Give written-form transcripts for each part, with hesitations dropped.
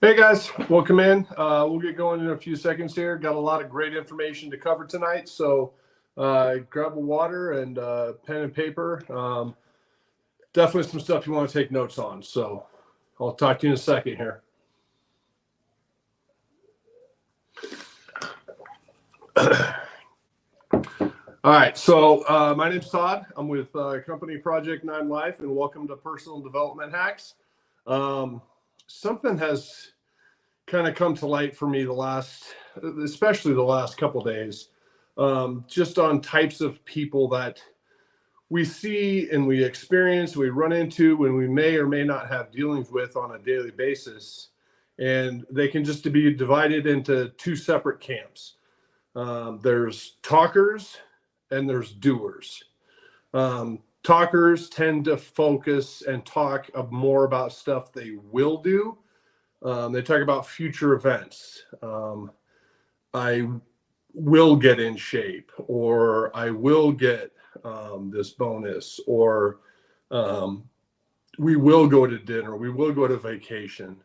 Hey guys, welcome in. We'll get going in a few seconds here. Got a lot of great information to cover tonight, so grab a water and pen and paper. Definitely some stuff you want to take notes on, so I'll talk to you in a second here. All right, so my name's Todd. I'm with company Project 9 Life, and welcome to Personal Development Hacks. Something has kind of come to light for me especially the last couple days, just on types of people that we see and we experience, we run into when we may or may not have dealings with on a daily basis. And they can just be divided into two separate camps. There's talkers and there's doers. Talkers tend to focus and talk more about stuff they will do. They talk about future events. I will get in shape, or I will get this bonus, or we will go to dinner, we will go to vacation.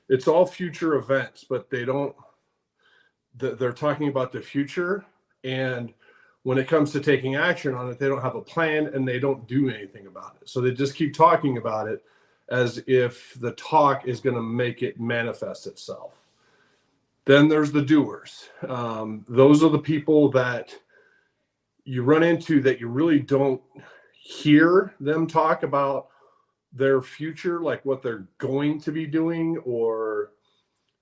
It's all future events, but they're talking about the future. And when it comes to taking action on it, they don't have a plan and they don't do anything about it. So they just keep talking about it as if the talk is going to make it manifest itself. Then there's the doers. Those are the people that you run into that you really don't hear them talk about their future, like what they're going to be doing, or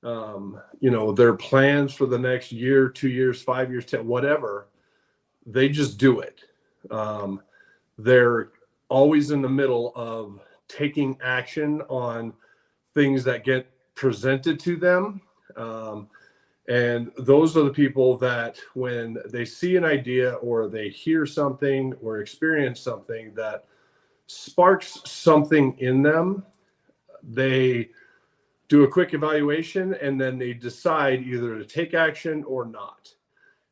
their plans for the next year, 2 years, 5 years, 10, whatever. They just do it. They're always in the middle of taking action on things that get presented to them. And those are the people that when they see an idea or they hear something or experience something that sparks something in them, they do a quick evaluation and then they decide either to take action or not.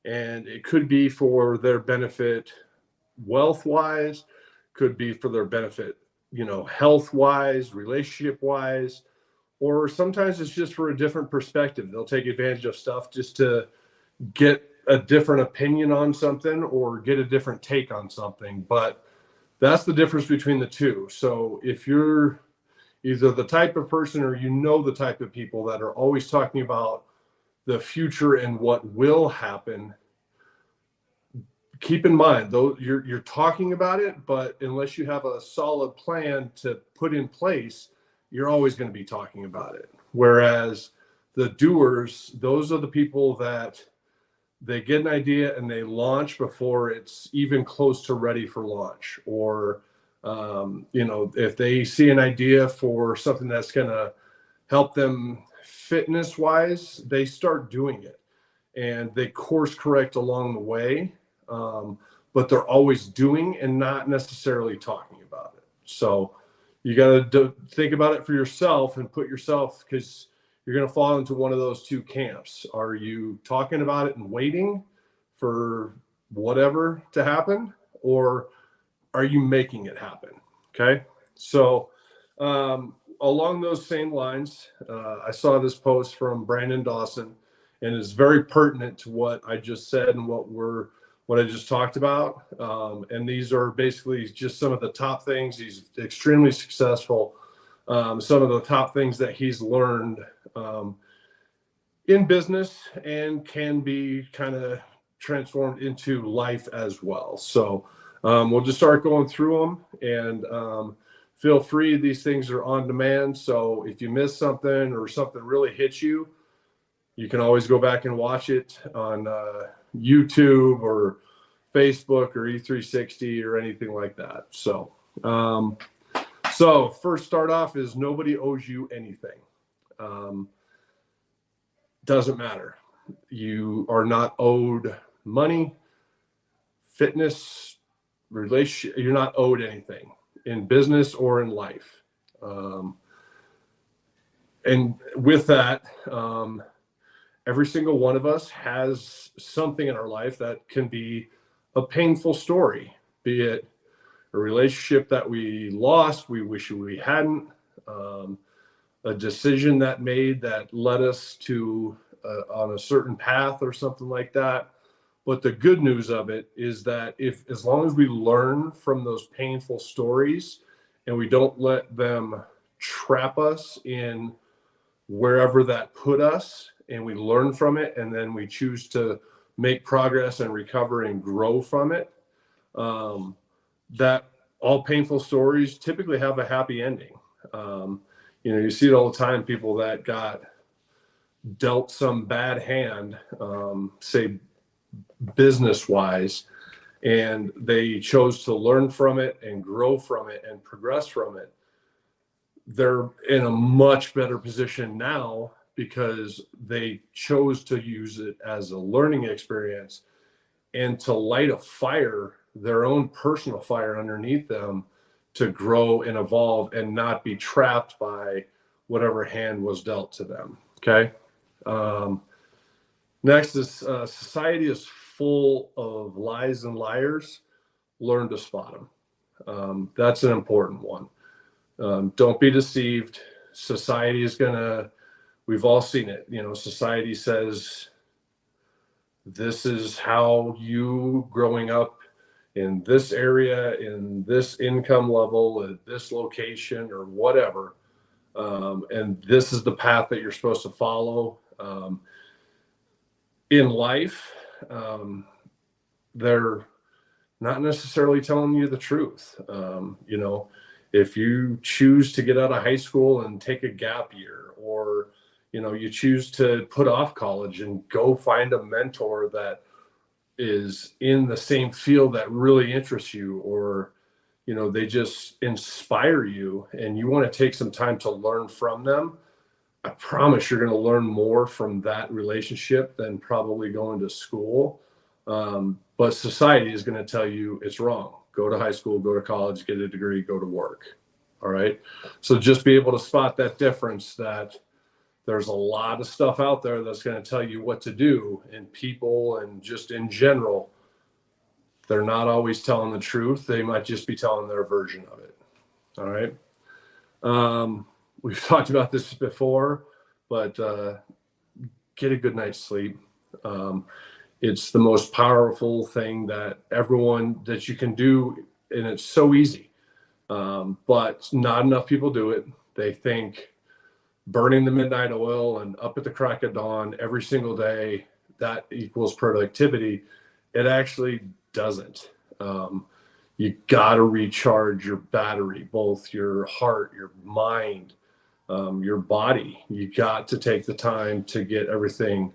And it could be for their benefit wealth-wise, could be for their benefit, health-wise, relationship-wise, or sometimes it's just for a different perspective. They'll take advantage of stuff just to get a different opinion on something or get a different take on something. But that's the difference between the two. So if you're either the type of person or the type of people that are always talking about the future and what will happen, keep in mind, though, you're talking about it, but unless you have a solid plan to put in place, you're always going to be talking about it. Whereas the doers, those are the people that they get an idea and they launch before it's even close to ready for launch. Or, if they see an idea for something that's going to help them fitness wise, they start doing it and they course correct along the way. But they're always doing and not necessarily talking about it. So you got to think about it for yourself and put yourself, because you're going to fall into one of those two camps. Are you talking about it and waiting for whatever to happen, or are you making it happen? Okay. So along those same lines, I saw this post from Brandon Dawson, and it's very pertinent to what I just said and what I just talked about. And these are basically just some of the top things. He's extremely successful. Some of the top things that he's learned in business and can be kind of transformed into life as well. So we'll just start going through them, and feel free. These things are on demand. So if you miss something or something really hits you, you can always go back and watch it on YouTube or Facebook or E360 or anything like that. So, first start off is nobody owes you anything. Doesn't matter. You are not owed money, fitness, relationship. You're not owed anything in business or in life. And with that, every single one of us has something in our life that can be a painful story, be it a relationship that we lost, we wish we hadn't, a decision that led us to on a certain path or something like that. But the good news of it is that as long as we learn from those painful stories and we don't let them trap us in wherever that put us, and we learn from it, and then we choose to make progress and recover and grow from it, that all painful stories typically have a happy ending. You see it all the time, people that got dealt some bad hand, say business wise, and they chose to learn from it and grow from it and progress from it. They're in a much better position now because they chose to use it as a learning experience and to light a fire, their own personal fire underneath them, to grow and evolve and not be trapped by whatever hand was dealt to them. Okay. Next is society is full of lies and liars. Learn to spot them. That's an important one. Don't be deceived. Society is we've all seen it. Society says, this is how you growing up in this area, in this income level, at this location or whatever. And this is the path that you're supposed to follow. In life, they're not necessarily telling you the truth. If you choose to get out of high school and take a gap year, or you choose to put off college and go find a mentor that is in the same field that really interests you, or they just inspire you and you want to take some time to learn from them, I promise you're going to learn more from that relationship than probably going to school. But society is going to tell you it's wrong. Go to high school, go to college, get a degree, go to work. All right. So just be able to spot that difference, that there's a lot of stuff out there that's going to tell you what to do, and people, and just in general, they're not always telling the truth. They might just be telling their version of it. All right. We've talked about this before, but get a good night's sleep. It's the most powerful thing that you can do, and it's so easy. But not enough people do it. They think burning the midnight oil and up at the crack of dawn every single day, that equals productivity. It actually doesn't. You got to recharge your battery, both your heart, your mind, your body. You got to take the time to get everything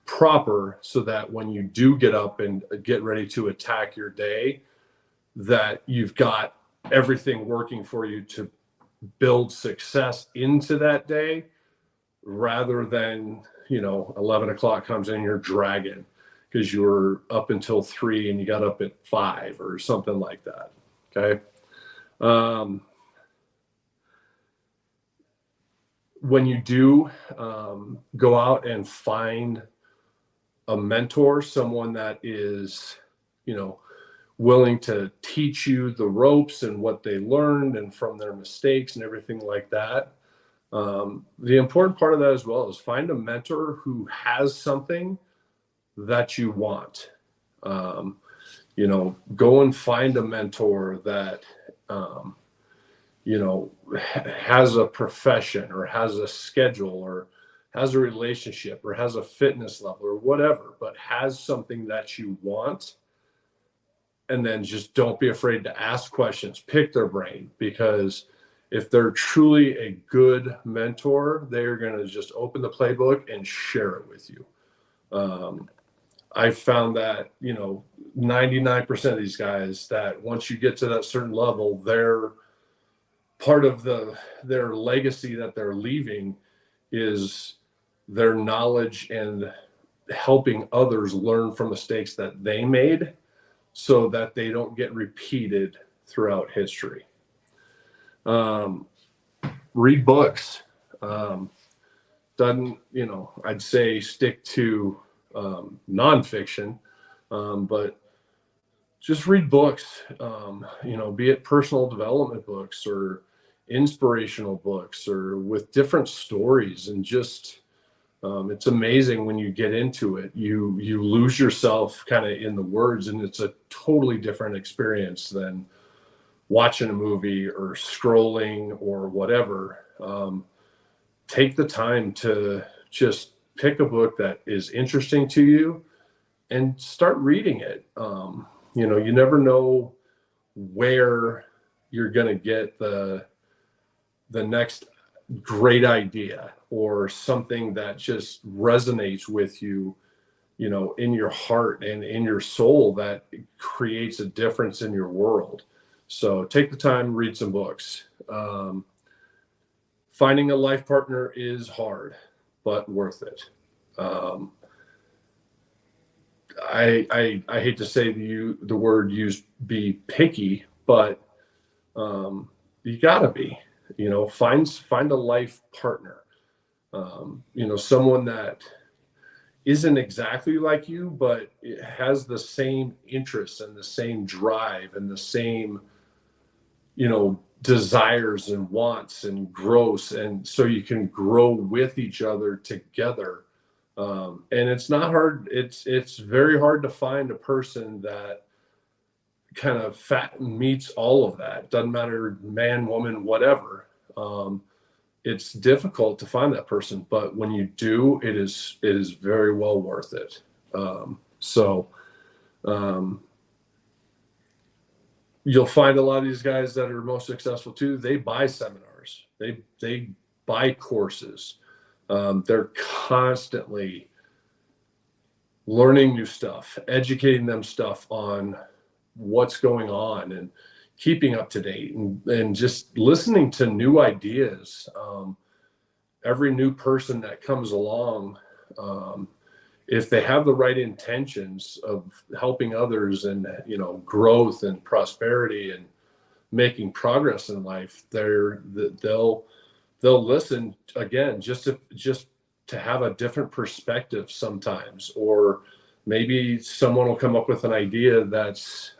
proper so that when you do get up and get ready to attack your day, that you've got everything working for you to build success into that day, rather than 11 o'clock comes in, you're dragging because you were up until 3 and you got up at 5 or something like that. Okay. When you do go out and find a mentor, someone that is willing to teach you the ropes and what they learned and from their mistakes and everything like that, the important part of that as well is find a mentor who has something that you want. Go and find a mentor that has a profession, or has a schedule, or has a relationship, or has a fitness level, or whatever, but has something that you want. And then just don't be afraid to ask questions, pick their brain, because if they're truly a good mentor, they're going to just open the playbook and share it with you. I found that, 99% of these guys, that once you get to that certain level, they're part of their legacy that they're leaving is their knowledge and helping others learn from mistakes that they made, so that they don't get repeated throughout history. Read books. I'd say stick to nonfiction, but just read books, be it personal development books, or inspirational books or with different stories, and just it's amazing when you get into it. You lose yourself kind of in the words, and it's a totally different experience than watching a movie or scrolling or whatever. Take the time to just pick a book that is interesting to you and start reading it. You never know where you're going to get the next great idea or something that just resonates with you, in your heart and in your soul, that creates a difference in your world. So take the time, read some books. Finding a life partner is hard, but worth it. I hate to say the word used, be picky, but you gotta be. Find a life partner. Someone that isn't exactly like you, but it has the same interests and the same drive and the same, desires and wants and growth, and so you can grow with each other together. And it's not hard. It's very hard to find a person that kind of meets all of that. Doesn't matter, man, woman, whatever. It's difficult to find that person, but when you do, it is very well worth it. You'll find a lot of these guys that are most successful too. They buy seminars. They buy courses. They're constantly learning new stuff, educating them stuff on what's going on, and keeping up to date, and just listening to new ideas. Every new person that comes along, if they have the right intentions of helping others and, growth and prosperity and making progress in life, they'll listen again, just to have a different perspective sometimes. Or maybe someone will come up with an idea that's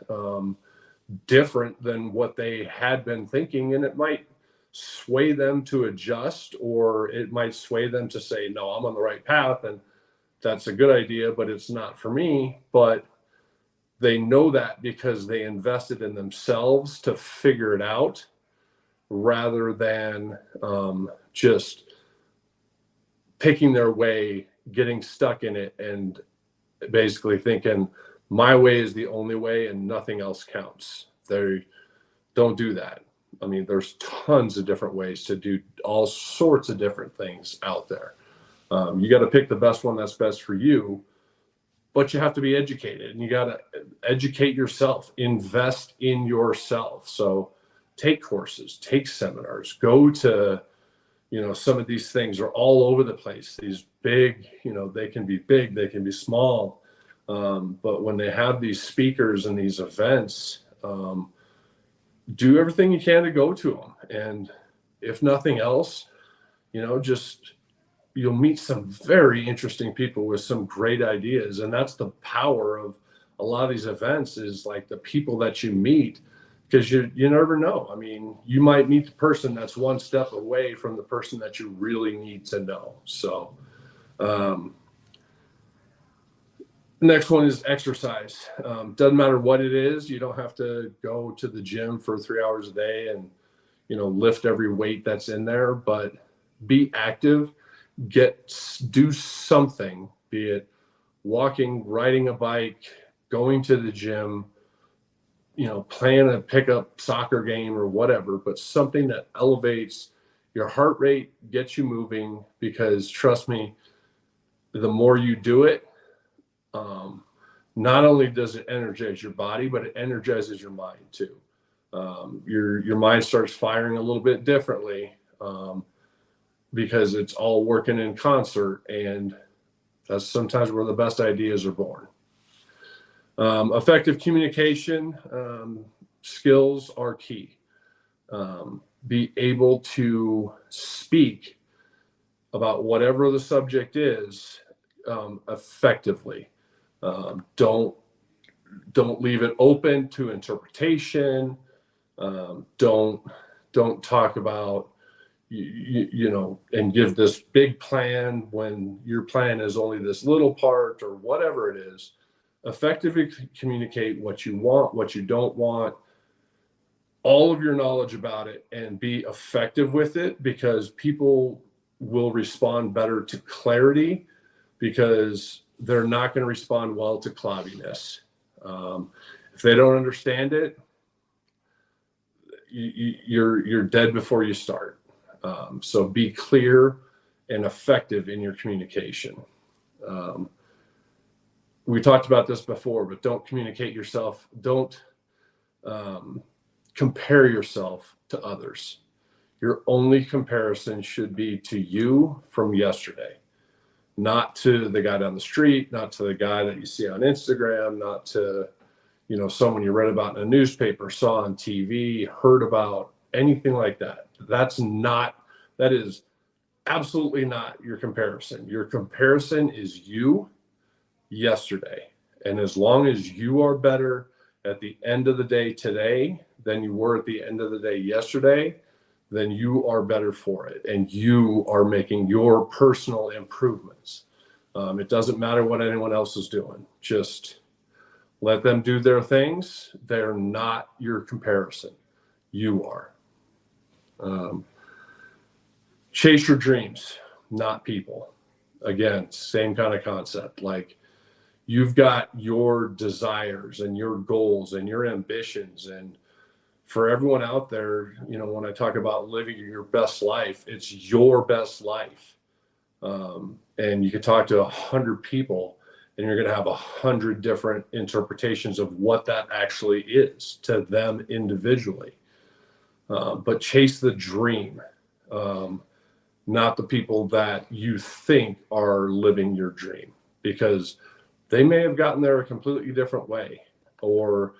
different than what they had been thinking, and it might sway them to adjust, or it might sway them to say, no, I'm on the right path and that's a good idea, but it's not for me. But they know that because they invested in themselves to figure it out, rather than just picking their way, getting stuck in it, and basically thinking my way is the only way and nothing else counts. They don't do that. I mean, there's tons of different ways to do all sorts of different things out there. You got to pick the best one that's best for you, but you have to be educated, and you got to educate yourself, invest in yourself. So take courses, take seminars, go to, some of these things are all over the place. These big, they can be big, they can be small. But when they have these speakers and these events, do everything you can to go to them. And if nothing else, you'll meet some very interesting people with some great ideas. And that's the power of a lot of these events, is like the people that you meet, because you never know. I mean, you might meet the person that's one step away from the person that you really need to know. So, next one is exercise. Doesn't matter what it is. You don't have to go to the gym for 3 hours a day and, lift every weight that's in there, but be active. Do something, be it walking, riding a bike, going to the gym, playing a pickup soccer game or whatever, but something that elevates your heart rate, gets you moving, because trust me, the more you do it, not only does it energize your body, but it energizes your mind too. Your mind starts firing a little bit differently, because it's all working in concert, and that's sometimes where the best ideas are born. Effective communication skills are key. Be able to speak about whatever the subject is effectively. Don't leave it open to interpretation. Don't don't talk about, you know, and give this big plan when your plan is only this little part or whatever it is. Effectively communicate what you want, what you don't want, all of your knowledge about it, and be effective with it, because people will respond better to clarity, because they're not going to respond well to cloudiness. If they don't understand it, you're dead before you start. So be clear and effective in your communication. We talked about this before, but don't communicate yourself. Don't compare yourself to others. Your only comparison should be to you from yesterday, not to the guy down the street, not to the guy that you see on Instagram, not to, you know, someone you read about in a newspaper, saw on TV, heard about, anything like that. That is absolutely not your comparison. Your comparison is you yesterday. And as long as you are better at the end of the day today than you were at the end of the day yesterday, then you are better for it. And you are making your personal improvements. It doesn't matter what anyone else is doing. Just let them do their things. They're not your comparison. You are. Chase your dreams, not people. Again, same kind of concept. Like, you've got your desires and your goals and your ambitions. And for everyone out there, you know, when I talk about living your best life, it's your best life. And you can talk to 100 people and you're going to have 100 different interpretations of what that actually is to them individually. But chase the dream, not the people that you think are living your dream, because they may have gotten there a completely different way, or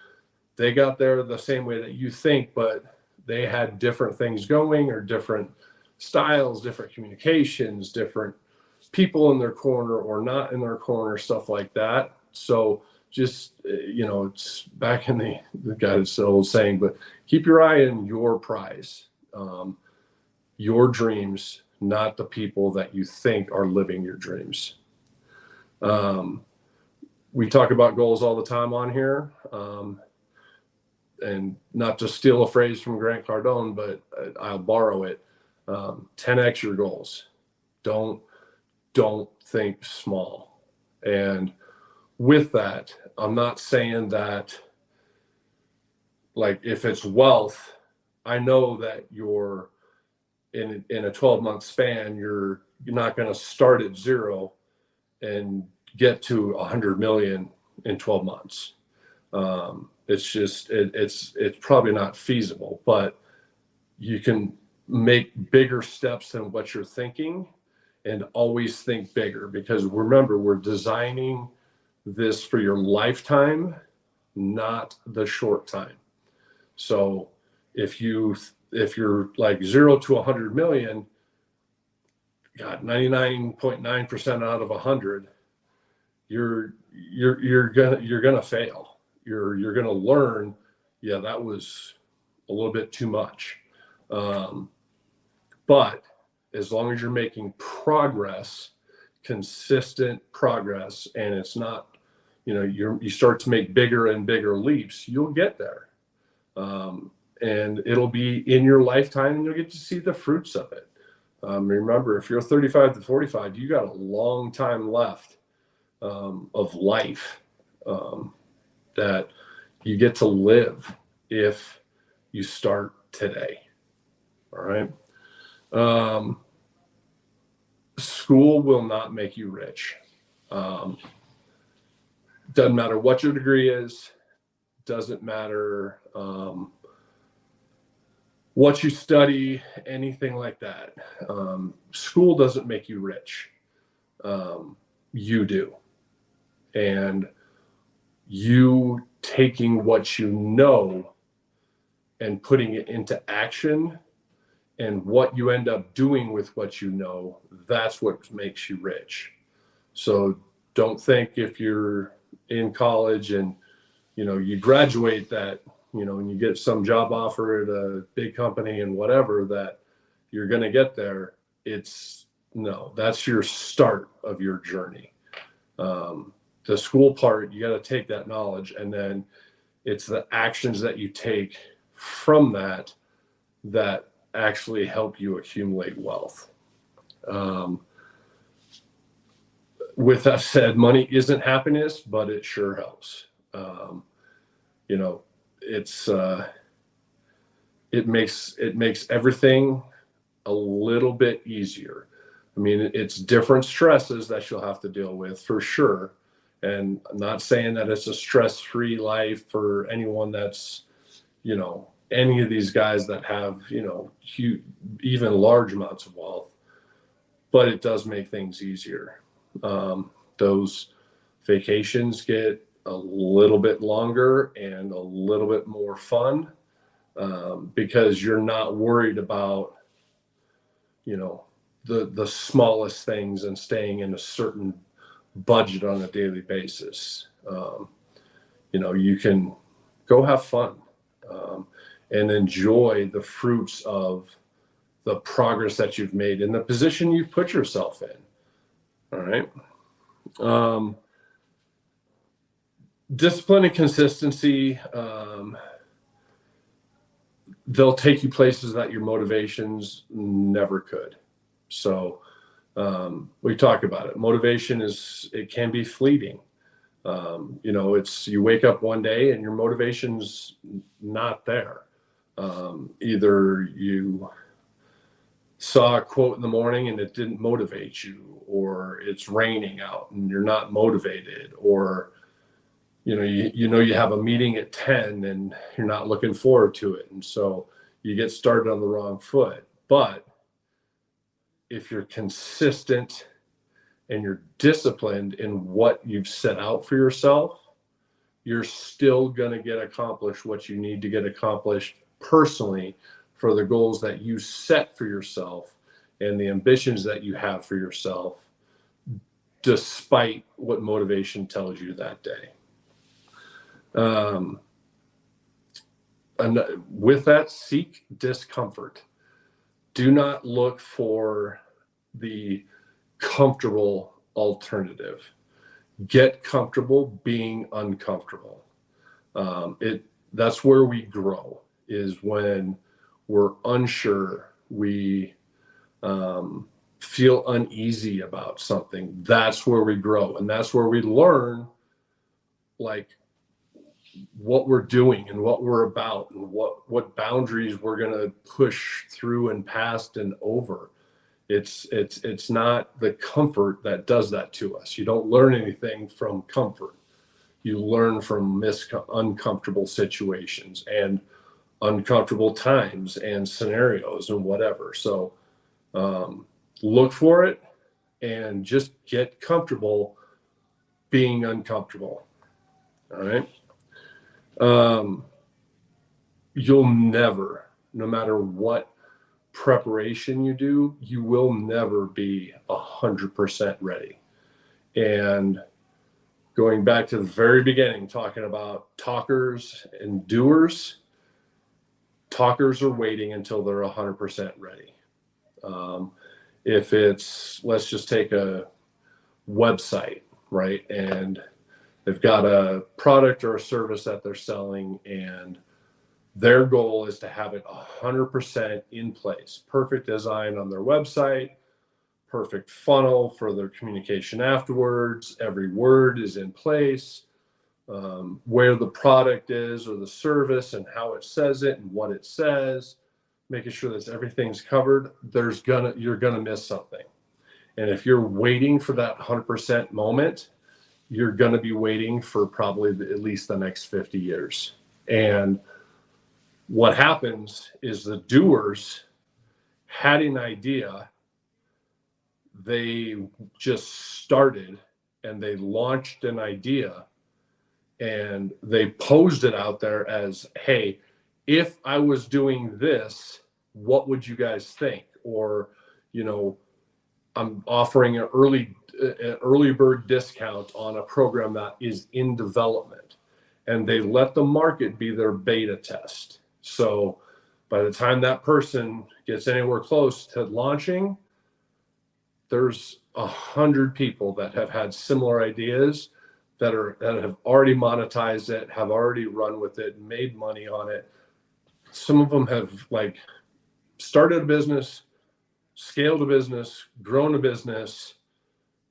they got there the same way that you think, but they had different things going, or different styles, different communications, different people in their corner or not in their corner, stuff like that. So just, you know, it's back in the guy's old saying, but keep your eye on your prize, your dreams, not the people that you think are living your dreams. We talk about goals all the time on here. And not to steal a phrase from Grant Cardone, but I'll borrow it. 10x your goals. Don't think small. And with that, I'm not saying that, like, if it's wealth, I know that you're in a 12-month span, you're not going to start at zero and get to 100 million in 12 months. It's just, it's probably not feasible, but you can make bigger steps than what you're thinking, and always think bigger, because remember, we're designing this for your lifetime, not the short time. So if you're like 0 to 100 million, God, 99.9% out of 100, you're gonna fail. You're gonna learn, yeah, that was a little bit too much. But as long as you're making progress, consistent progress, and it's not, you know, you start to make bigger and bigger leaps, you'll get there. And it'll be in your lifetime, and you'll get to see the fruits of it. Remember, if you're 35 to 45, you got a long time left of life that you get to live if you start today. All right. School will not make you rich. Doesn't matter what your degree is. Doesn't matter what you study, anything like that. School doesn't make you rich. You do. And you taking what you know and putting it into action, and what you end up doing with what you know, that's what makes you rich. So don't think if you're in college and, you know, you graduate that, and you get some job offer at a big company and whatever, that you're going to get there. No, that's your start of your journey. The school part, you got to take that knowledge, and then it's the actions that you take from that actually help you accumulate wealth. With that said, money isn't happiness, but it sure helps. It makes everything a little bit easier. I mean, it's different stresses that you'll have to deal with for sure. And I'm not saying that it's a stress-free life for anyone that's, any of these guys that have, huge, even large amounts of wealth, but it does make things easier. Those vacations get a little bit longer and a little bit more fun, because you're not worried about, the smallest things and staying in a certain budget on a daily basis. You can go have fun, and enjoy the fruits of the progress that you've made in the position you've put yourself in. All right. Discipline and consistency, they'll take you places that your motivations never could. So we talk about it. Motivation it can be fleeting. You wake up one day and your motivation's not there. Either you saw a quote in the morning and it didn't motivate you, or it's raining out and you're not motivated, or you have a meeting at 10 and you're not looking forward to it, and so you get started on the wrong foot. But if you're consistent and you're disciplined in what you've set out for yourself, you're still going to get accomplished what you need to get accomplished personally for the goals that you set for yourself and the ambitions that you have for yourself, despite what motivation tells you that day. And with that, seek discomfort. Do not look for the comfortable alternative. Get comfortable being uncomfortable. That's where we grow, is when we're unsure, we feel uneasy about something. That's where we grow, and that's where we learn what we're doing and what we're about and what boundaries we're going to push through and past and over. It's not the comfort that does that to us. You don't learn anything from comfort. You learn from uncomfortable situations and uncomfortable times and scenarios and whatever. So look for it and just get comfortable being uncomfortable. All right. You'll never, no matter what preparation you do, you will never be 100% ready. And going back to the very beginning, talking about talkers and doers, talkers are waiting until they're 100% ready. If it's, let's just take a website, right? And they've got a product or a service that they're selling, and their goal is to have it 100% in place. Perfect design on their website, perfect funnel for their communication afterwards. Every word is in place, where the product is or the service and how it says it and what it says, making sure that everything's covered. You're gonna miss something. And if you're waiting for that 100% moment, you're going to be waiting for probably at least the next 50 years. And what happens is the doers had an idea, they just started and they launched an idea and they posed it out there as, hey, if I was doing this, what would you guys think? Or, I'm offering an early bird discount on a program that is in development. and they let the market be their beta test. So by the time that person gets anywhere close to launching, there's 100 people that have had similar ideas that have already monetized it, have already run with it, made money on it. Some of them have like started a business, scaled a business, grown a business,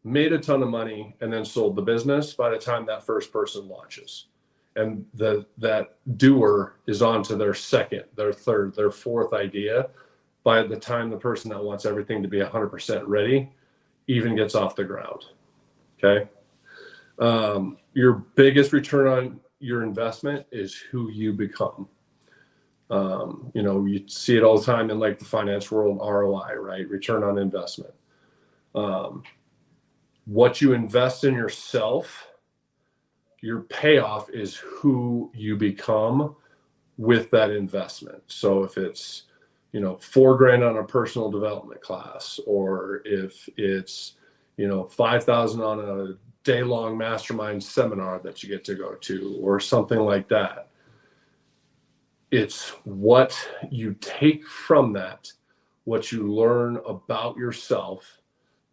made a ton of money, and then sold the business by the time that first person launches. And that doer is on to their second, their third, their fourth idea by the time the person that wants everything to be 100% ready even gets off the ground. Okay. Your biggest return on your investment is who you become. You see it all the time in like the finance world, ROI, right? Return on investment. What you invest in yourself, your payoff is who you become with that investment. So if it's, $4,000 on a personal development class, or if it's, $5,000 on a day-long mastermind seminar that you get to go to, or something like that. It's what you take from that, what you learn about yourself,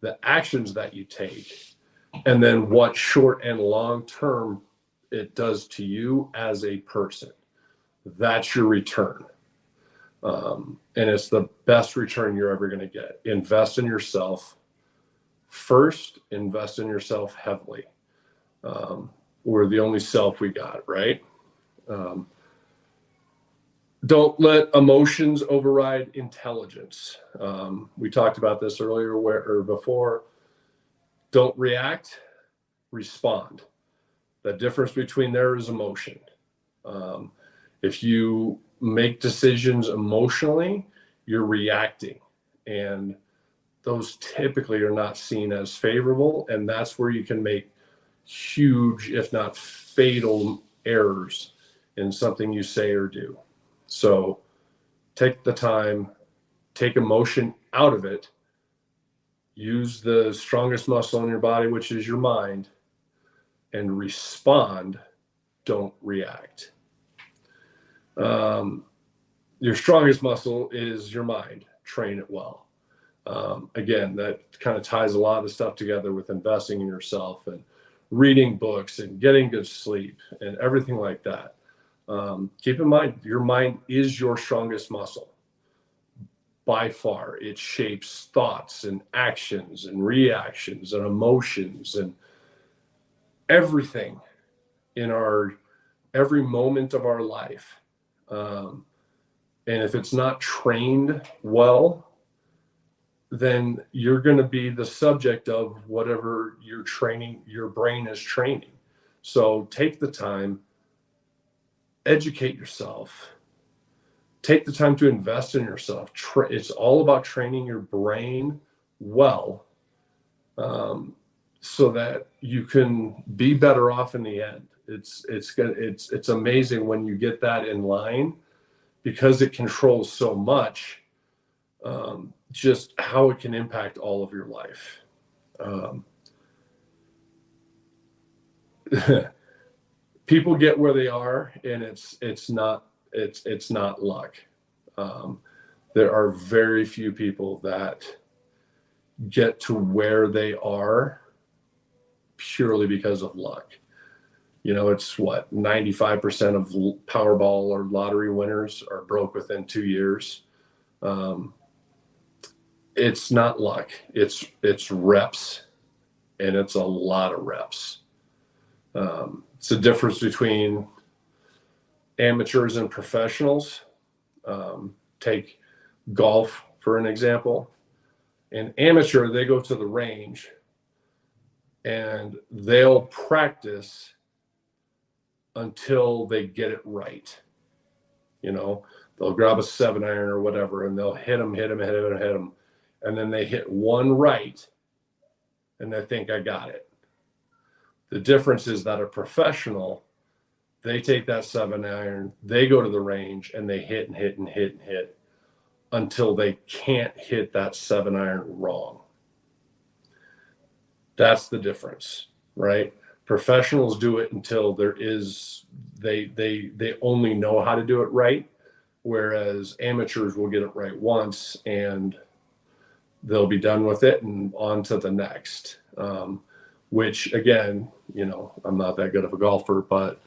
the actions that you take, and then what short and long term it does to you as a person. That's your return. And it's the best return you're ever going to get. Invest in yourself first, invest in yourself heavily. We're the only self we got, right? Don't let emotions override intelligence. We talked about this earlier or before. Don't react, respond. The difference between there is emotion. If you make decisions emotionally, you're reacting. And those typically are not seen as favorable. And that's where you can make huge, if not fatal, errors in something you say or do. So take the time, take emotion out of it, use the strongest muscle in your body, which is your mind, and respond, don't react. Your strongest muscle is your mind. Train it well. Again, that kind of ties a lot of the stuff together with investing in yourself and reading books and getting good sleep and everything like that. Keep in mind, your mind is your strongest muscle. By far, it shapes thoughts and actions and reactions and emotions and everything in every moment of our life. And if it's not trained well, then you're going to be the subject of whatever your brain is training. So take the time, educate yourself, take the time to invest in yourself. It's all about training your brain well, so that you can be better off in the end. It's amazing when you get that in line, because it controls so much, just how it can impact all of your life. People get where they are, and it's not luck. There are very few people that get to where they are purely because of luck. It's what 95% of Powerball or lottery winners are broke within 2 years. It's not luck. It's reps, and it's a lot of reps. It's the difference between amateurs and professionals. Take golf for an example. An amateur, they go to the range and they'll practice until they get it right. They'll grab a 7-iron or whatever, and they'll hit them. And then they hit one right, and they think, I got it. The difference is that a professional, they take that 7-iron, they go to the range, and they hit and hit and hit and hit until they can't hit that 7-iron wrong. That's the difference, right? Professionals do it until they only know how to do it right, whereas amateurs will get it right once and they'll be done with it and on to the next. Which again, I'm not that good of a golfer, but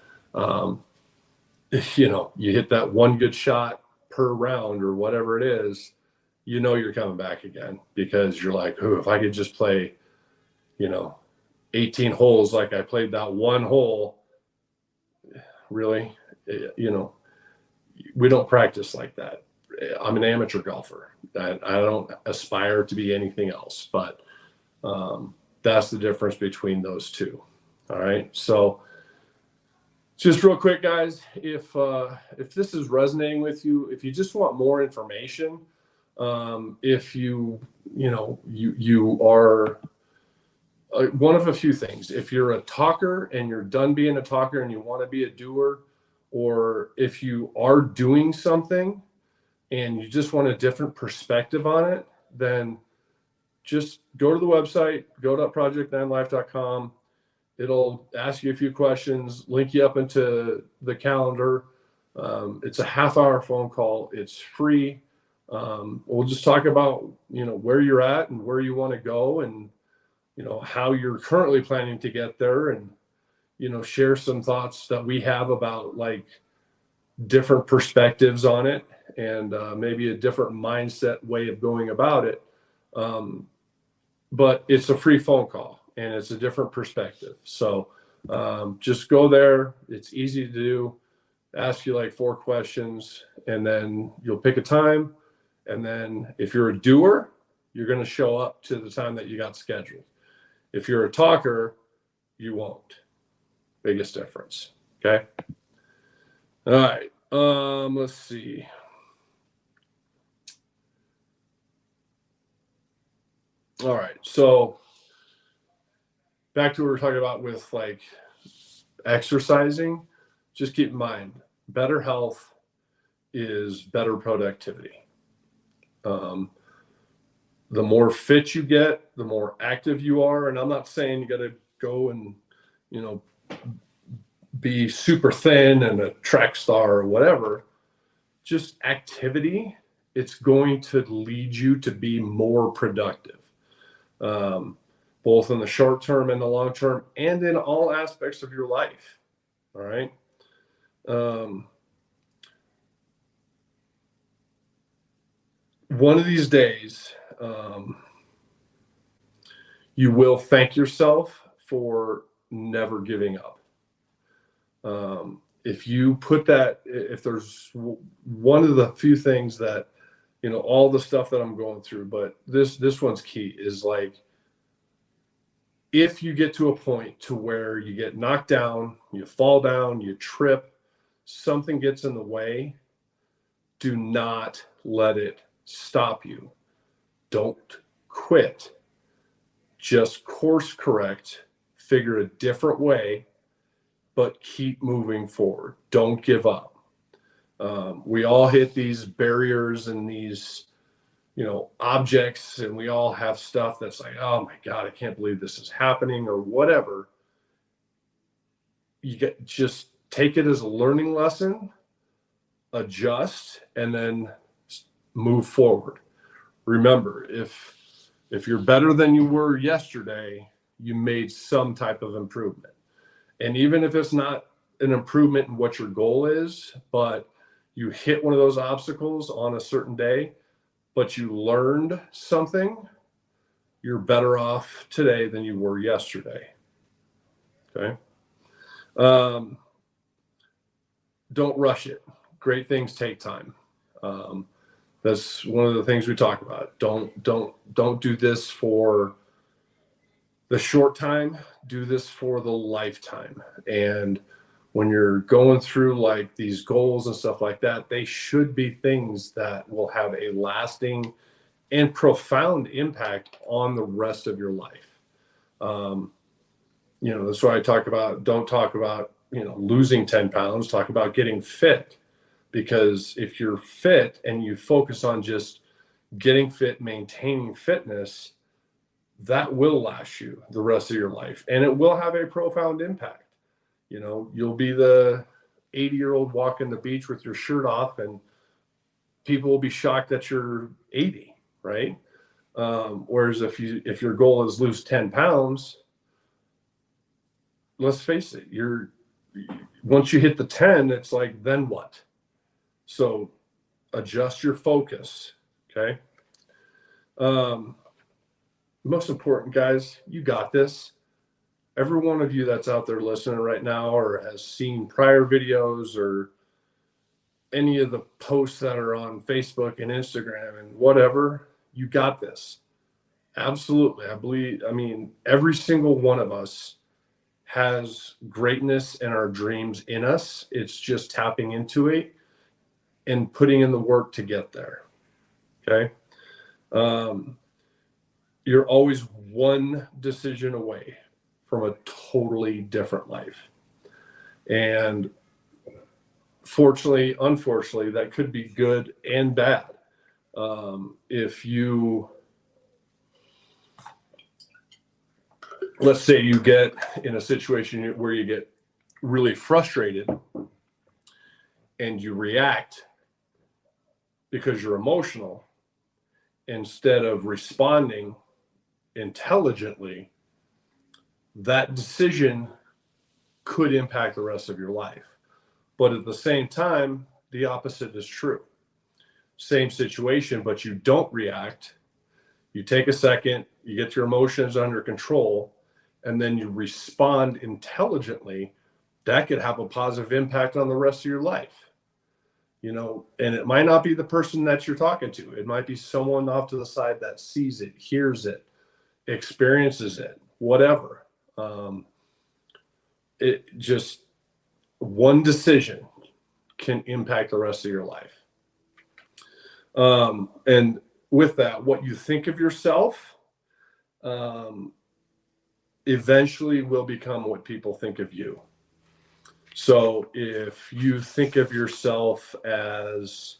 you hit that one good shot per round or whatever it is, you're coming back again, because you're like, oh, if I could just play, 18 holes like I played that one hole. Really, we don't practice like that. I'm an amateur golfer. I don't aspire to be anything else, but that's the difference between those two. All right. So just real quick, guys, if this is resonating with you, if you just want more information, if you are one of a few things. If you're a talker and you're done being a talker and you want to be a doer, or if you are doing something and you just want a different perspective on it, then just go to the website, go.project9life.com. It'll ask you a few questions, link you up into the calendar. It's a half-hour phone call. It's free. We'll just talk about, where you're at and where you want to go, and how you're currently planning to get there, and share some thoughts that we have about like different perspectives on it, and maybe a different mindset way of going about it. But it's a free phone call and it's a different perspective. So just go there. It's easy to do. Ask you like 4 questions, and then you'll pick a time. And then if you're a doer, you're going to show up to the time that you got scheduled. If you're a talker, you won't. Biggest difference. Okay. All right. Let's see. All right. So back to what we were talking about with like exercising. Just keep in mind, better health is better productivity. The more fit you get, the more active you are. And I'm not saying you got to go and, be super thin and a track star or whatever. Just activity, it's going to lead you to be more productive, both in the short term and the long term, and in all aspects of your life. All right. One of these days, you will thank yourself for never giving up. If you put that, if there's one of the few things that, all the stuff that I'm going through, but this one's key is like, if you get to a point to where you get knocked down, you fall down, you trip, something gets in the way, do not let it stop you. Don't quit. Just course correct, figure a different way, but keep moving forward. Don't give up. We all hit these barriers and these, objects, and we all have stuff that's like, oh my God, I can't believe this is happening or whatever. Just take it as a learning lesson, adjust, and then move forward. Remember, if you're better than you were yesterday, you made some type of improvement. And even if it's not an improvement in what your goal is, but you hit one of those obstacles on a certain day, but you learned something, you're better off today than you were yesterday. Okay. Don't rush it. Great things take time. That's one of the things we talk about. Don't do this for the short time. Do this for the lifetime. And when you're going through like these goals and stuff like that, they should be things that will have a lasting and profound impact on the rest of your life. That's why I don't talk about, losing 10 pounds, talk about getting fit. Because if you're fit and you focus on just getting fit, maintaining fitness, that will last you the rest of your life, and it will have a profound impact. You know, you'll be the 80-year-old walking the beach with your shirt off, and people will be shocked that you're 80, right? Whereas if your goal is lose 10 pounds, let's face it, once you hit the 10, it's like, then what? So adjust your focus. Okay. Most important, guys, you got this. Every one of you that's out there listening right now, or has seen prior videos, or any of the posts that are on Facebook and Instagram and whatever, you got this. Absolutely. I mean, every single one of us has greatness and our dreams in us. It's just tapping into it and putting in the work to get there. Okay. You're always one decision away from a totally different life. And fortunately, unfortunately, that could be good and bad. If you, let's say you get in a situation where you get really frustrated and you react because you're emotional instead of responding intelligently, that decision could impact the rest of your life. But at the same time, the opposite is true. Same situation, but you don't react. You take a second, you get your emotions under control, and then you respond intelligently. That could have a positive impact on the rest of your life. You know, and it might not be the person that you're talking to. It might be someone off to the side that sees it, hears it, experiences it, whatever. It just, one decision can impact the rest of your life. And with that, what you think of yourself eventually will become what people think of you. So if you think of yourself as,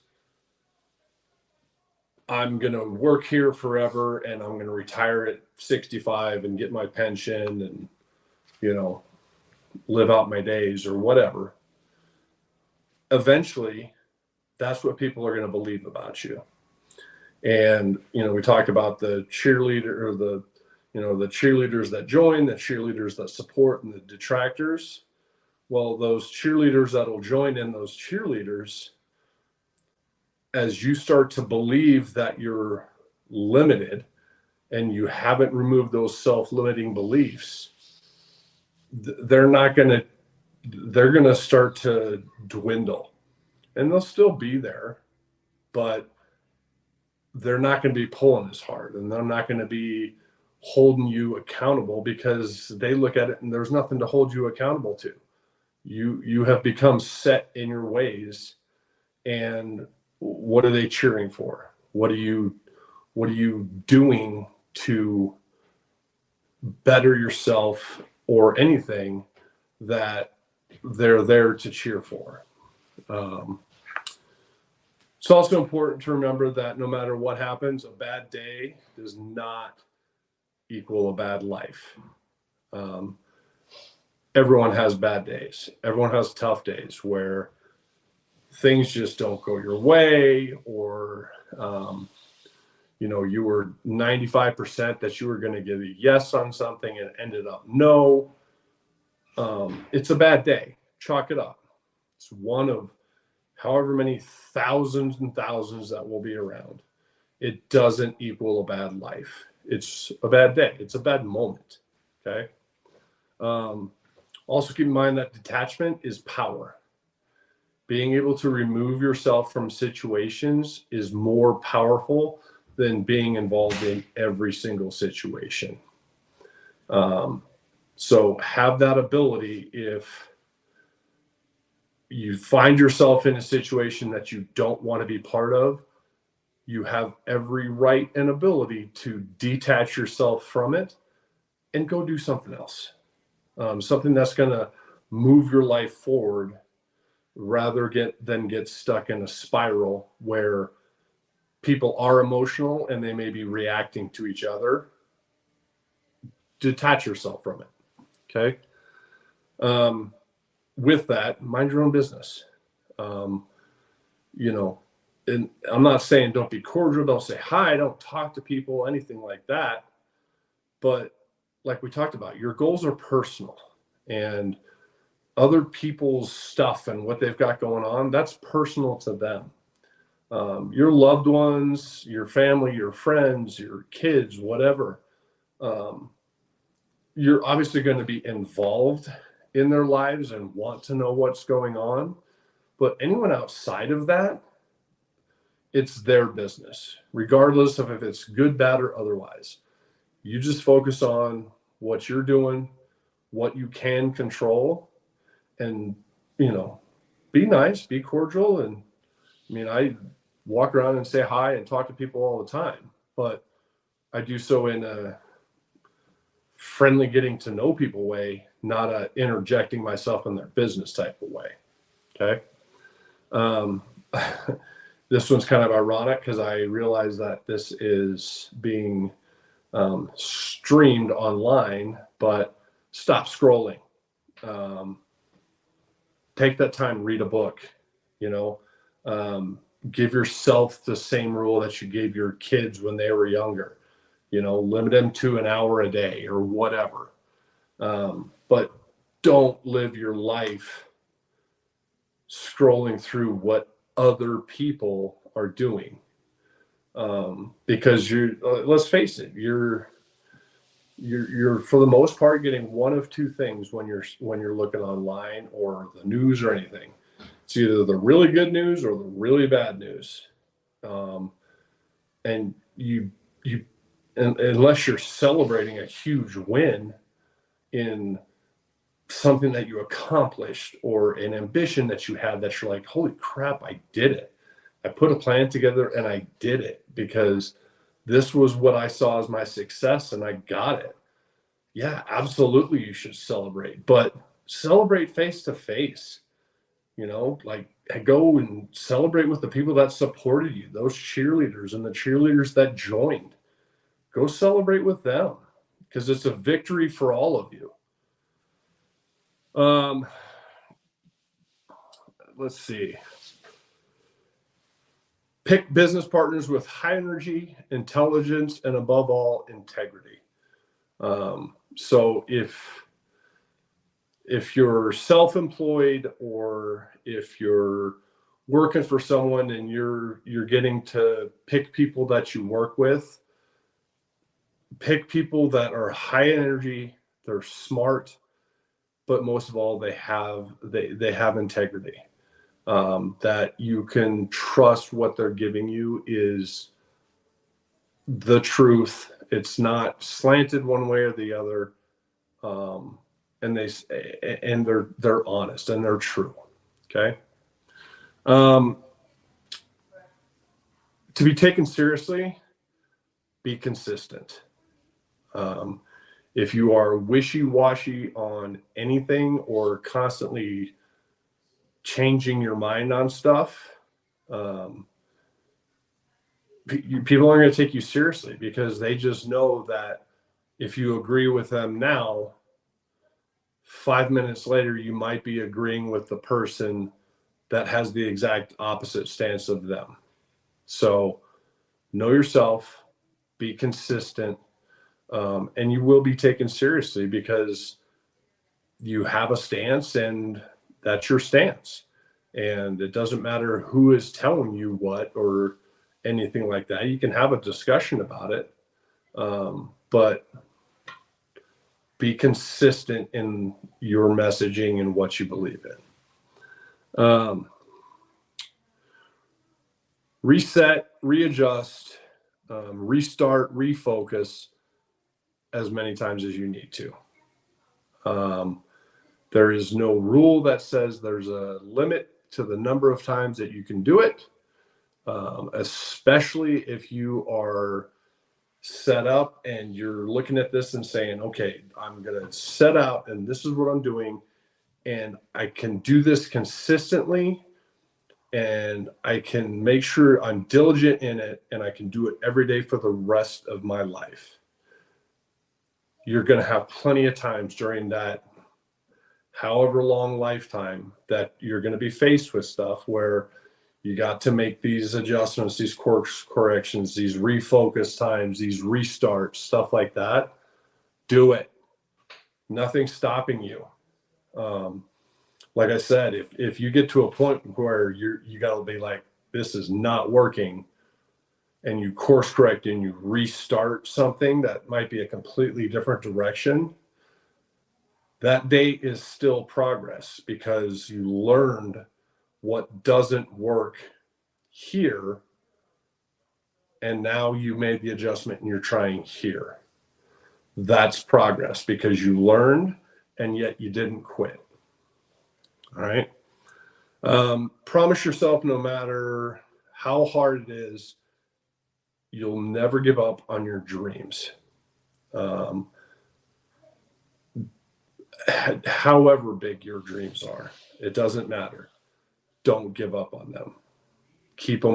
I'm going to work here forever and I'm going to retire at 65 and get my pension and, you know, live out my days or whatever, eventually that's what people are going to believe about you. And, you know, we talked about the cheerleader, or the cheerleaders that join, the cheerleaders that support, and the detractors. Well, those cheerleaders that'll join in, those cheerleaders, as you start to believe that you're limited and you haven't removed those self-limiting beliefs, they're going to start to dwindle. And they'll still be there, but they're not going to be pulling as hard, and they're not going to be holding you accountable, because they look at it and there's nothing to hold you accountable to. You have become set in your ways, and what are they cheering for? What are you doing to better yourself, or anything that they're there to cheer for? It's also important to remember that no matter what happens, a bad day does not equal a bad life. Everyone has bad days. Everyone has tough days where things just don't go your way, or, you know, you were 95% that you were going to get a yes on something and it ended up no. It's a bad day. Chalk it up. It's one of however many thousands and thousands that will be around. It doesn't equal a bad life. It's a bad day. It's a bad moment. Okay. Also keep in mind that detachment is power. Being able to remove yourself from situations is more powerful than being involved in every single situation. So have that ability. If you find yourself in a situation that you don't want to be part of, you have every right and ability to detach yourself from it and go do something else. Something that's going to move your life forward, rather than get stuck in a spiral where people are emotional and they may be reacting to each other detach yourself from it. Okay. With that, mind your own business. You know, and I'm not saying don't be cordial, don't say hi, don't talk to people, anything like that. But like we talked about, your goals are personal, and other people's stuff and what they've got going on, that's personal to them. Your loved ones, your family, your friends, your kids, whatever, you're obviously going to be involved in their lives and want to know what's going on. But anyone outside of that, it's their business, regardless of if it's good, bad, or otherwise. You just focus on what you're doing, what you can control, and, you know, be nice, be cordial. And I mean, I walk around and say hi and talk to people all the time, but I do so in a friendly, getting to know people way, not a interjecting myself in their business type of way. Okay. This one's kind of ironic because I realize that this is being streamed online, but stop scrolling. Take that time, read a book, you know, give yourself the same rule that you gave your kids when they were younger, you know, limit them to an hour a day or whatever. But don't live your life scrolling through what other people are doing. Because let's face it, you're for the most part getting one of two things when you're looking online or the news or anything. It's either the really good news or the really bad news. And unless you're celebrating a huge win in something that you accomplished or an ambition that you had, that you're like, holy crap, I did it. I put a plan together and I did it because this was what I saw as my success and I got it. Yeah, absolutely. You should celebrate, but celebrate face to face, you know, like go and celebrate with the people that supported you, those cheerleaders and the cheerleaders that joined. Go celebrate with them because it's a victory for all of you. Let's see. Pick business partners with high energy, intelligence, and above all, integrity. So if you're self-employed or if you're working for someone and you're getting to pick people that you work with, pick people that are high energy, they're smart, but most of all, they have integrity. That you can trust what they're giving you is the truth. It's not slanted one way or the other. And they're honest and they're true. Okay. To be taken seriously, be consistent. If you are wishy-washy on anything or constantly changing your mind on stuff, people aren't going to take you seriously because they just know that if you agree with them now, 5 minutes later, you might be agreeing with the person that has the exact opposite stance of them. So know yourself, be consistent, and you will be taken seriously because you have a stance and that's your stance. And it doesn't matter who is telling you what or anything like that. You can have a discussion about it, but be consistent in your messaging and what you believe in. Reset, readjust, restart, refocus as many times as you need to. There is no rule that says there's a limit to the number of times that you can do it, especially if you are set up and you're looking at this and saying, okay, I'm going to set out and this is what I'm doing. And I can do this consistently and I can make sure I'm diligent in it and I can do it every day for the rest of my life. you're going to have plenty of times during that however long lifetime that you're going to be faced with stuff where you got to make these adjustments, these course corrections, these refocus times, these restarts, stuff like that. Do it. Nothing's stopping you. Like I said, if you get to a point where you got to be like, this is not working, and you course correct and you restart something that might be a completely different direction, that day is still progress because you learned what doesn't work here, and now you made the adjustment and you're trying here. That's progress because you learned and yet you didn't quit. All right. Promise yourself, no matter how hard it is, you'll never give up on your dreams. However big your dreams are, it doesn't matter. Don't give up on them. Keep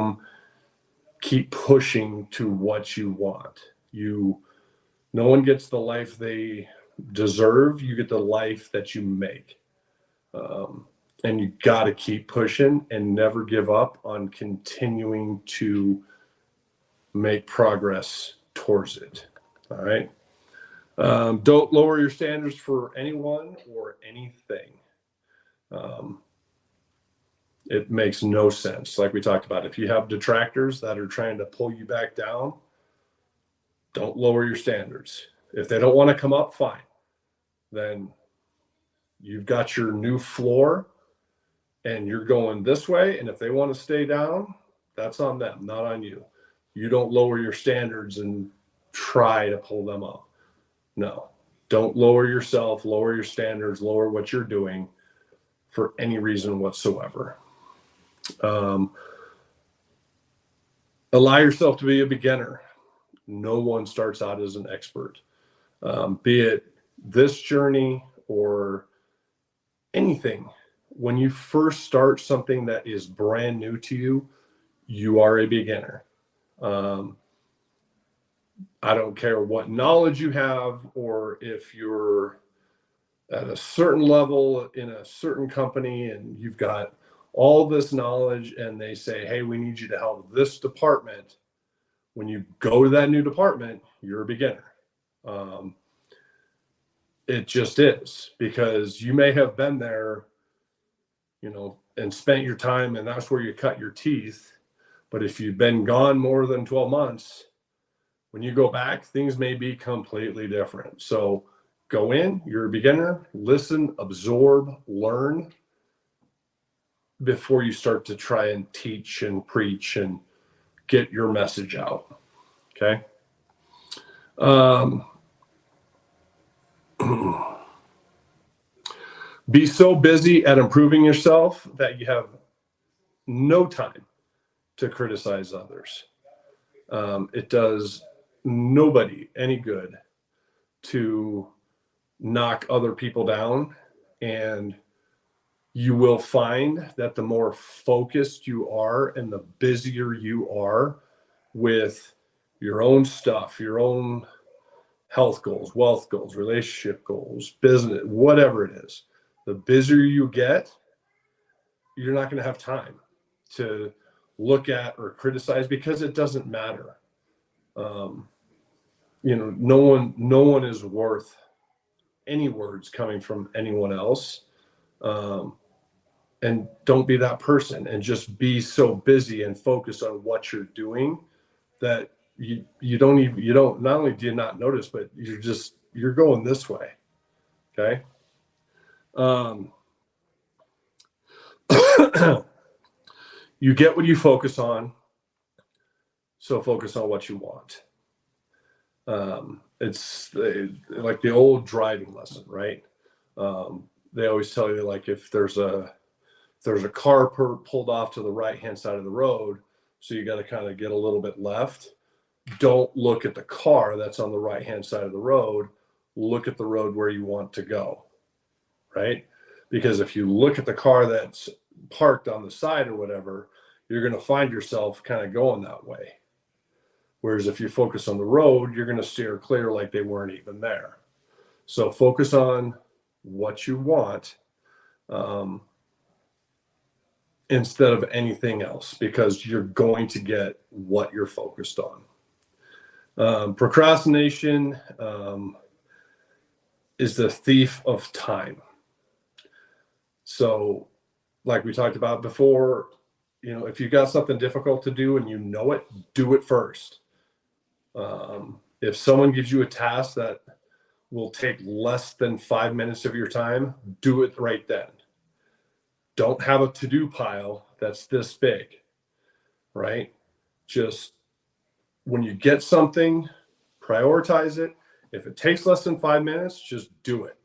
pushing to what you want. No one gets the life they deserve. You get the life that you make. And you got to keep pushing and never give up on continuing to make progress towards it. All right. Don't lower your standards for anyone or anything. It makes no sense. Like we talked about, if you have detractors that are trying to pull you back down, don't lower your standards. If they don't want to come up, fine. Then you've got your new floor and you're going this way. And if they want to stay down, that's on them, not on you. You don't lower your standards and try to pull them up. No, don't lower yourself, lower your standards, lower what you're doing for any reason whatsoever. Allow yourself to be a beginner. No one starts out as an expert. Be it this journey or anything. When you first start something that is brand new to you, you are a beginner. I don't care what knowledge you have, or if you're at a certain level in a certain company and you've got all this knowledge and they say, hey, we need you to help this department. When you go to that new department, you're a beginner. It just is, because you may have been there, and spent your time, and that's where you cut your teeth. But if you've been gone more than 12 months, when you go back, things may be completely different. So go in, you're a beginner, listen, absorb, learn before you start to try and teach and preach and get your message out. Okay. Be so busy at improving yourself that you have no time to criticize others. It does nobody any good to knock other people down, and you will find that the more focused you are and the busier you are with your own stuff, your own health goals, wealth goals, relationship goals, business, whatever it is, the busier you get, you're not going to have time to look at or criticize, because it doesn't matter. No one is worth any words coming from anyone else. And don't be that person, and just be so busy and focused on what you're doing that you don't not only do you not notice, but you're going this way. Okay. You get what you focus on, so focus on what you want. It's like the old driving lesson, right? They always tell you, like, if there's a car pulled off to the right-hand side of the road, so you got to kind of get a little bit left. Don't look at the car that's on the right-hand side of the road. Look at the road where you want to go, right? Because if you look at the car that's parked on the side or whatever, you're going to find yourself kind of going that way. Whereas if you focus on the road, you're going to steer clear like they weren't even there. So focus on what you want instead of anything else, because you're going to get what you're focused on. Procrastination is the thief of time. So like we talked about before, if you got something difficult to do and you know it, do it first. If someone gives you a task that will take less than 5 minutes of your time, do it right then. Don't have a to-do pile that's this big, right? Just when you get something, prioritize it. If it takes less than 5 minutes, just do it.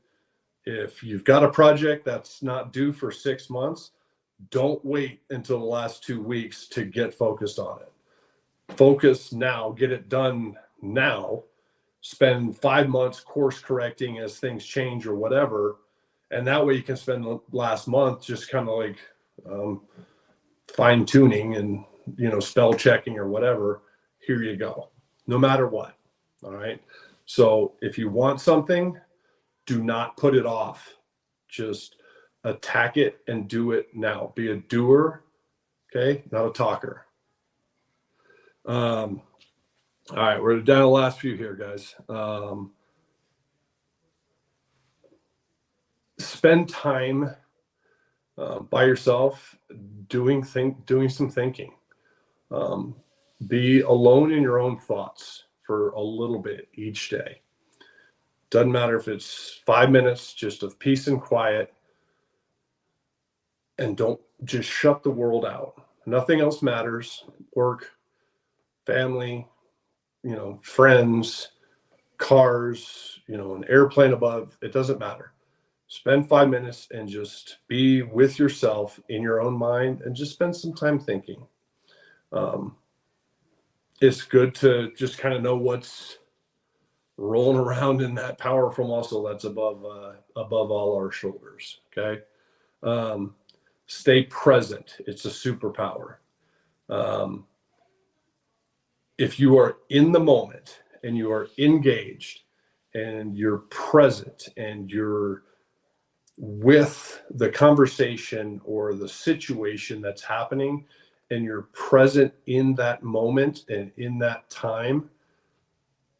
If you've got a project that's not due for 6 months, don't wait until the last 2 weeks to get focused on it. Focus now, get it done now. Spend 5 months course correcting as things change or whatever. And that way you can spend the last month just kind of like fine tuning and, spell checking or whatever. Here you go. No matter what. All right. So if you want something, do not put it off. Just attack it and do it now. Be a doer. Okay. Not a talker. All right. We're down to the last few here, guys. Spend time by yourself doing some thinking. Be alone in your own thoughts for a little bit each day. Doesn't matter if it's 5 minutes just of peace and quiet, and don't just shut the world out. Nothing else matters. Work, family, friends, cars, an airplane above, it doesn't matter. Spend 5 minutes and just be with yourself in your own mind and just spend some time thinking. It's good to just kind of know what's rolling around in that powerful muscle that's above all our shoulders. Okay. Stay present. It's a superpower. If you are in the moment and you are engaged and you're present and you're with the conversation or the situation that's happening and you're present in that moment and in that time,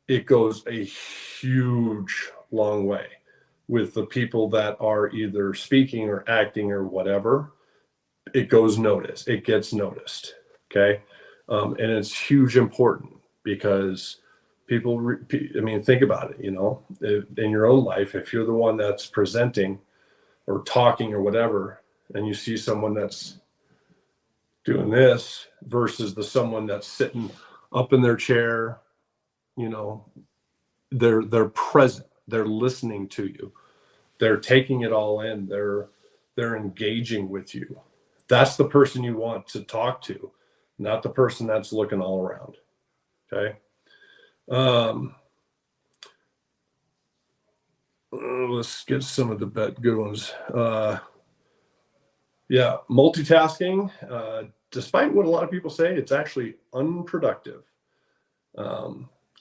it goes a huge long way with the people that are either speaking or acting or whatever. It goes noticed. It gets noticed. Okay. And it's huge important because people, think about it, in your own life, if you're the one that's presenting or talking or whatever, and you see someone that's doing this versus someone that's sitting up in their chair, they're present, they're listening to you, they're taking it all in, they're engaging with you. That's the person you want to talk to, not the person that's looking all around. Okay. Let's get some of the good ones. Multitasking, despite what a lot of people say, it's actually unproductive.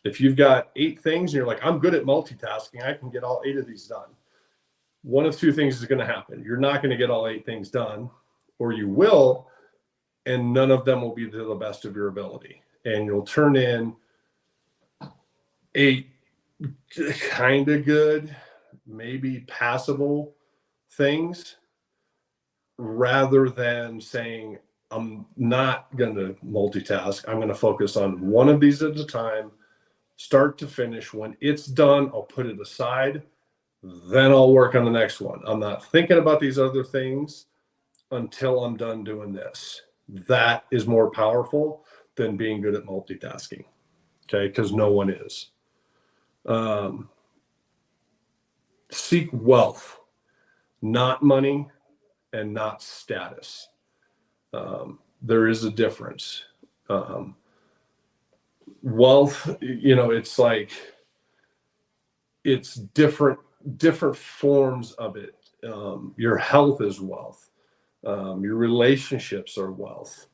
If you've got 8 things and you're like, I'm good at multitasking, I can get all 8 of these done. One of 2 things is going to happen. You're not going to get all 8 things done, or you will, and none of them will be to the best of your ability. And you'll turn in 8 kind of good, maybe passable things, rather than saying, I'm not going to multitask. I'm going to focus on one of these at a time, start to finish. When it's done, I'll put it aside. Then I'll work on the next one. I'm not thinking about these other things until I'm done doing this. That is more powerful than being good at multitasking. Okay. Because no one is. Seek wealth, not money and not status. There is a difference. Wealth, it's like, it's different forms of it. Your health is wealth. Your relationships are wealth.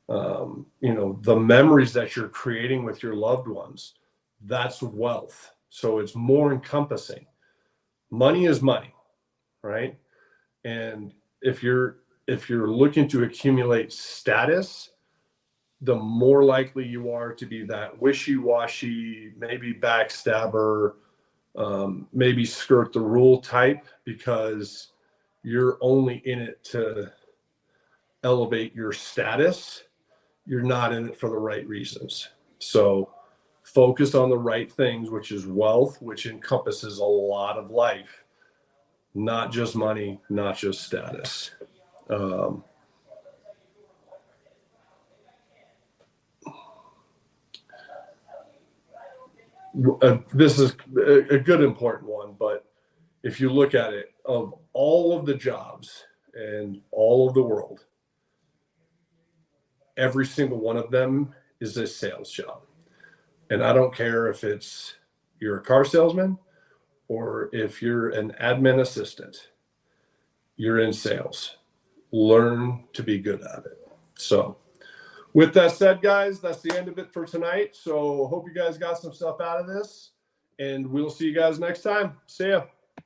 The memories that you're creating with your loved ones, that's wealth. So it's more encompassing. Money is money, right? And if you're looking to accumulate status, the more likely you are to be that wishy-washy, maybe backstabber, maybe skirt the rule type, because you're only in it to elevate your status. You're not in it for the right reasons. So focus on the right things, which is wealth, which encompasses a lot of life, not just money, not just status. This is a good important one, but if you look at it, of all of the jobs and all of the world, every single one of them is a sales job. And I don't care if you're a car salesman or if you're an admin assistant, you're in sales. Learn to be good at it. So with that said, guys, that's the end of it for tonight. So hope you guys got some stuff out of this, and we'll see you guys next time. See ya.